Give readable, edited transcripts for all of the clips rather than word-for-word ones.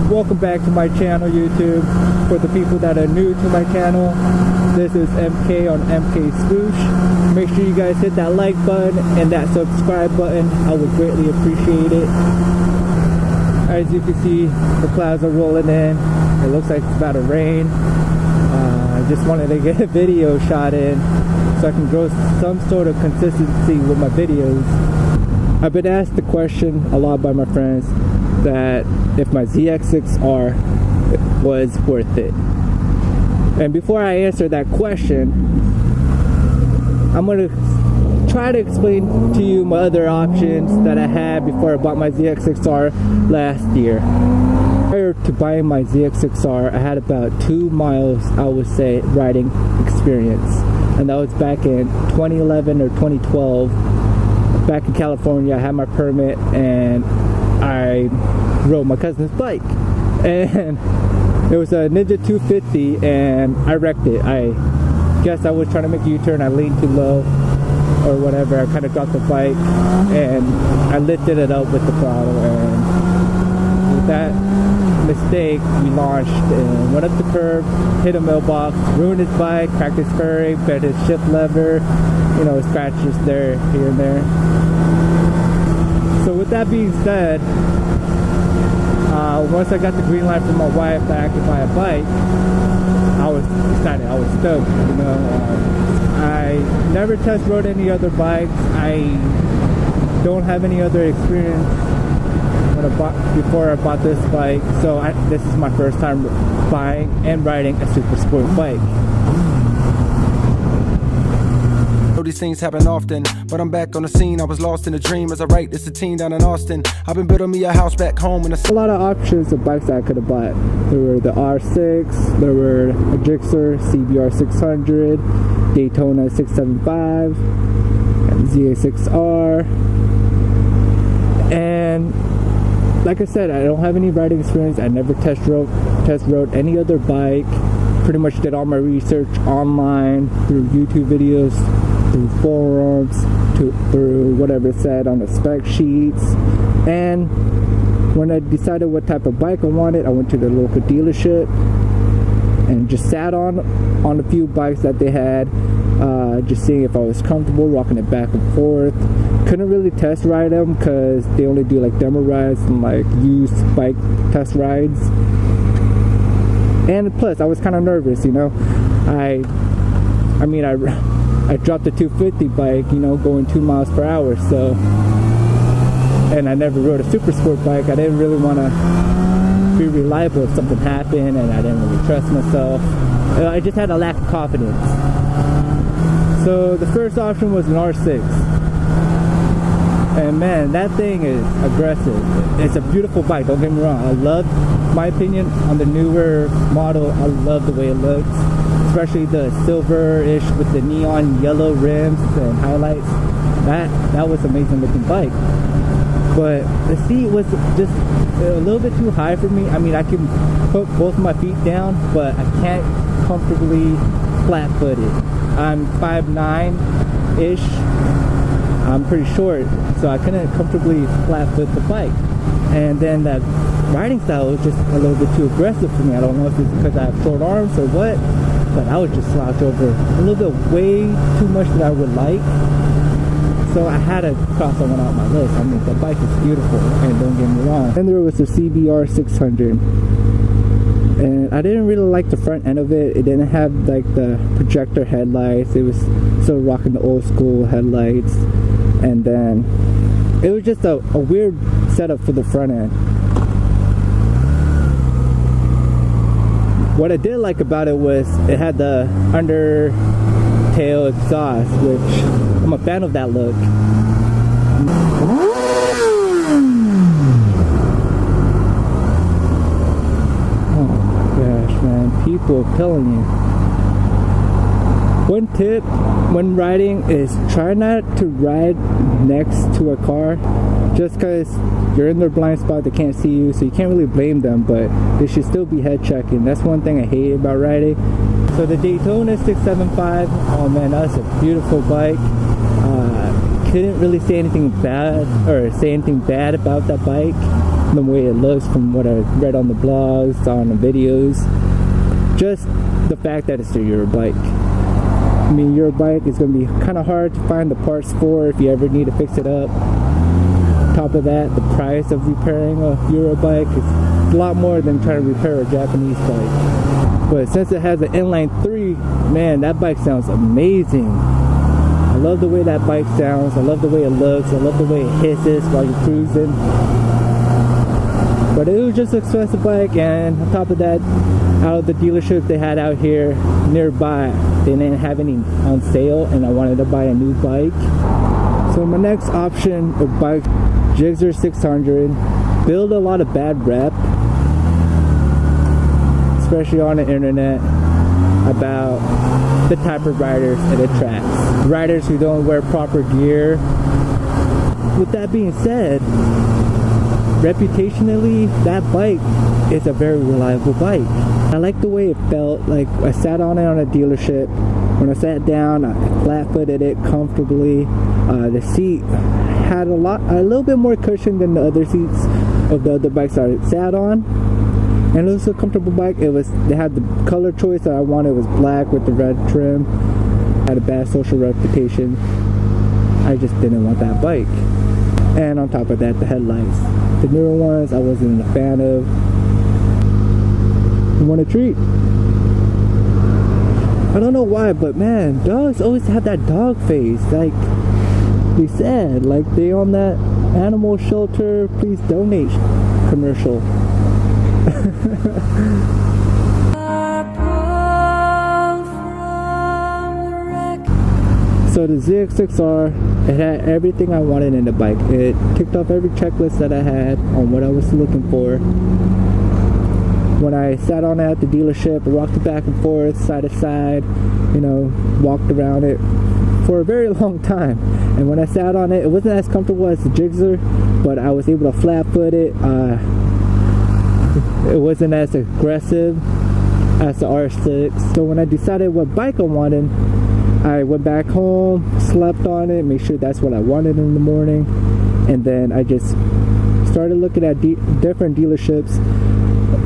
Welcome back to my channel, YouTube. For the people that are new to my channel, this is MK on MKswoosh. Make sure you guys hit that like button and that subscribe button. I would greatly appreciate it. As you can see, the clouds are rolling in. It looks like it's about to rain. I just wanted to get a video shot in so I can grow some sort of consistency with my videos. I've been asked the question a lot by my friends that if my ZX6R was worth it. And before I answer that question, I'm going to try to explain to you my other options that I had before I bought my ZX6R last year. Prior to buying my ZX6R, I had about 2 miles, I would say, riding experience. And that was back in 2011 or 2012. Back in California, I had my permit and I rode my cousin's bike. And it was a Ninja 250 and I wrecked it. I guess I was trying to make a U-turn, I leaned too low or whatever. I kind of dropped the bike and I lifted it up with the throttle, and with that mistake we launched and went up the curb, hit a mailbox, ruined his bike, cracked his fairing, bent his shift lever, you know, scratches there, here and there. So with that being said, once I got the green light from my wife back to buy a bike, I was excited, I was stoked, you know. I never test rode any other bikes. I don't have any other experience before I bought this bike, so this is my first time buying and riding a super sport bike. These things happen often, but I'm back on the scene. I was lost in a dream as I write this a teen down in Austin. I've been building me a house back home and a lot of options of bikes that I could have bought. There were the R6, there were a Gixxer CBR 600, Daytona 675, ZA6R, and like I said, I don't have any riding experience. I never test rode any other bike. Pretty much did all my research online through YouTube videos, through forums, through whatever it said on the spec sheets. And when I decided what type of bike I wanted, I went to the local dealership and just sat on a few bikes that they had, just seeing if I was comfortable rocking it back and forth. Couldn't really test ride them because they only do like demo rides and like used bike test rides. And plus, I was kind of nervous, you know. I dropped a 250 bike, you know, going 2 miles per hour, so, and I never rode a super sport bike. I didn't really want to be reliable if something happened, and I didn't really trust myself. I just had a lack of confidence. So the first option was an R6. And man, that thing is aggressive. It's a beautiful bike, don't get me wrong. I love, my opinion on the newer model, I love the way it looks. Especially the silver-ish with the neon yellow rims and highlights. That was an amazing looking bike. But the seat was just a little bit too high for me. I mean, I can put both my feet down, but I can't comfortably flat-footed. I'm 5'9"-ish. I'm pretty short, so I couldn't comfortably flat-foot the bike. And then that riding style was just a little bit too aggressive for me. I don't know if it's because I have short arms or what, but I would just slouch over a little bit way too much that I would like. So I had to cross that one out my list. I mean, the bike is beautiful, and don't get me wrong. Then there was the CBR 600. And I didn't really like the front end of it. It didn't have like the projector headlights. It was still rocking the old school headlights. And then it was just a weird setup for the front end. What I did like about it was it had the undertail exhaust, which I'm a fan of that look. People killing you. One tip when riding is try not to ride next to a car, just because you're in their blind spot, they can't see you, so you can't really blame them, but they should still be head checking. That's one thing I hate about riding. So the Daytona 675, oh man, that's a beautiful bike. couldn't really say anything bad about that bike, the way it looks from what I read on the blogs, on the videos. Just the fact that it's a Euro bike. I mean, Euro bike is going to be kind of hard to find the parts for if you ever need to fix it up. On top of that, the price of repairing a Euro bike is a lot more than trying to repair a Japanese bike. But since it has an inline 3, man, that bike sounds amazing. I love the way that bike sounds. I love the way it looks. I love the way it hisses while you're cruising. But it was just an expensive bike, and on top of that, out of the dealerships they had out here nearby, they didn't have any on sale, and I wanted to buy a new bike. So my next option of bike, Gixxer 600, build a lot of bad rep, especially on the internet, about the type of riders it attracts. Riders who don't wear proper gear. With that being said, reputationally, that bike is a very reliable bike. I like the way it felt. Like, I sat on it on a dealership. When I sat down, I flat-footed it comfortably. The seat had a little bit more cushion than the other seats of the other bikes I sat on, and it was a comfortable bike. They had the color choice that I wanted. It was black with the red trim. Had a bad social reputation. I just didn't want that bike. And on top of that, the headlights. The newer ones I wasn't a fan of. You want a treat? I don't know why, but man, dogs always have that dog face. Like we said, like they on that animal shelter, please donate commercial. So the ZX6R, it had everything I wanted in the bike. It ticked off every checklist that I had on what I was looking for. When I sat on it at the dealership, I walked it back and forth, side to side, you know, walked around it for a very long time. And when I sat on it, it wasn't as comfortable as the Gixxer, but I was able to flat foot it. It wasn't as aggressive as the R6. So when I decided what bike I wanted, I went back home, slept on it, made sure that's what I wanted in the morning, and then I just started looking at different dealerships,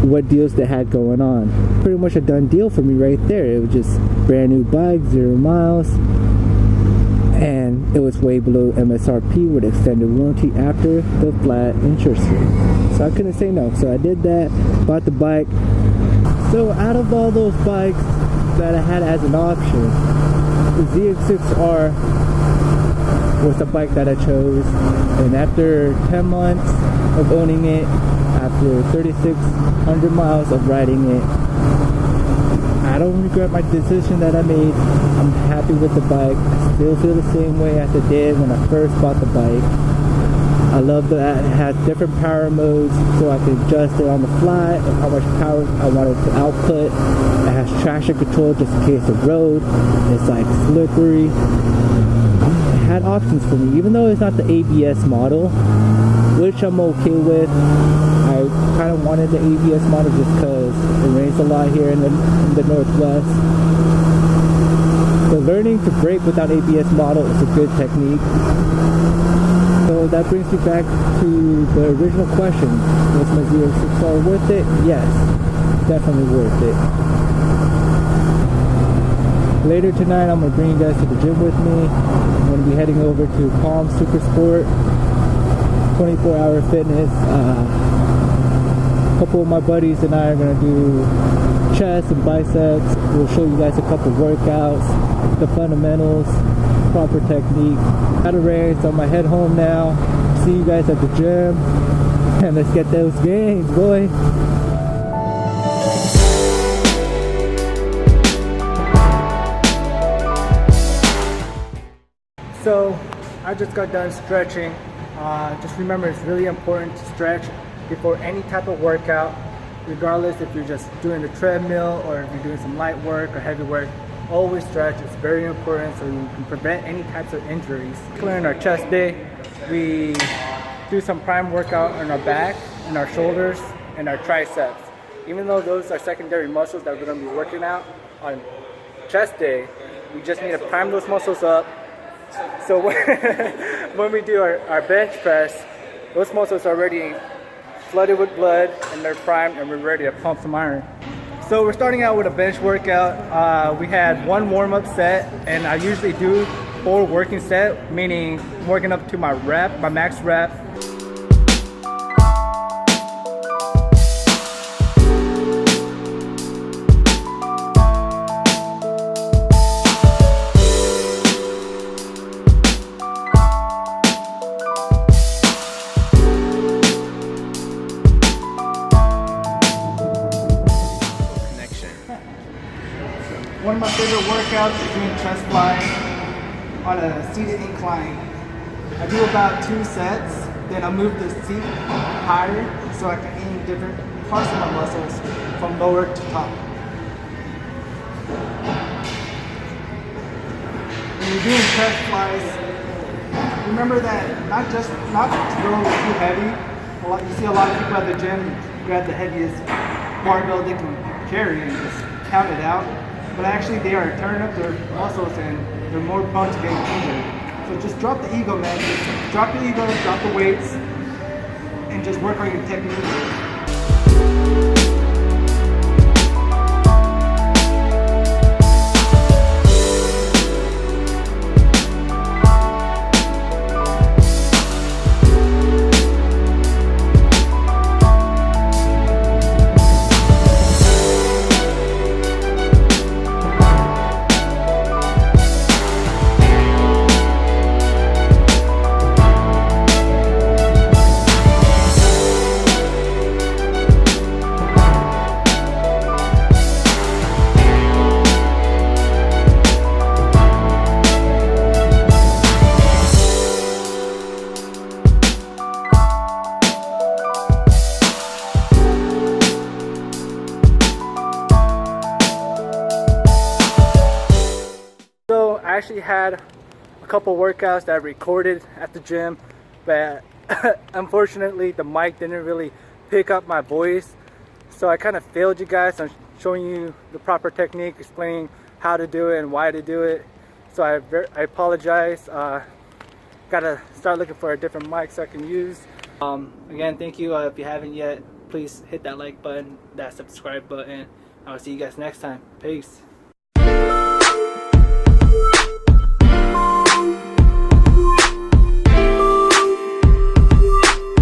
what deals they had going on. Pretty much a done deal for me right there. It was just brand new bike, 0 miles, and it was way below MSRP with extended warranty after the flat interest rate. So I couldn't say no. So I did that, bought the bike. So out of all those bikes that I had as an option, the ZX6R was the bike that I chose, and after 10 months of owning it, after 3,600 miles of riding it, I don't regret my decision that I made. I'm happy with the bike. I still feel the same way as I did when I first bought the bike. I love that it has different power modes, so I can adjust it on the fly and how much power I wanted to output. It has traction control just in case of road. It's like slippery. It had options for me, even though it's not the ABS model, which I'm okay with. I kind of wanted the ABS model just because it rains a lot here in the Northwest. But learning to brake without ABS model is a good technique. So that brings me back to the original question. Was my ZX6R worth it? Yes, definitely worth it. Later tonight, I'm going to bring you guys to the gym with me. I'm going to be heading over to Palm Supersport, 24-hour fitness. A couple of my buddies and I are going to do chest and biceps. We'll show you guys a couple workouts, the fundamentals, proper technique. Out of range, so I'm gonna head home now. See you guys at the gym, and let's get those gains, boy. So I just got done stretching. Just remember, it's really important to stretch before any type of workout, regardless if you're just doing the treadmill or if you're doing some light work or heavy work. Always stretch. It's very important so you can prevent any types of injuries. Clearing our chest day, we do some prime workout on our back and our shoulders and our triceps. Even though those are secondary muscles that we're going to be working out on chest day, we just need to prime those muscles up So when we do our bench press, those muscles are already flooded with blood and they're primed and we're ready to pump some iron. So we're starting out with a bench workout. We had one warm-up set, and I usually do 4 working set, meaning working up to my max rep. One of my favorite workouts is doing chest fly on a seated incline. I do about 2 sets, then I move the seat higher so I can aim different parts of my muscles from lower to top. When you're doing chest flies, remember that not to go too heavy. You see a lot of people at the gym grab the heaviest barbell they can carry and just count it out. But actually they are turning up their muscles and they're more prone to getting injured. So just drop the ego, man. Just drop the ego, drop the weights, and just work on your technique. So I actually had a couple workouts that I recorded at the gym, but unfortunately the mic didn't really pick up my voice. So I kind of failed you guys on showing you the proper technique, explaining how to do it and why to do it. So I apologize. Gotta start looking for a different mic so I can use. Again, thank you. If you haven't yet, please hit that like button, that subscribe button. I will see you guys next time. Peace.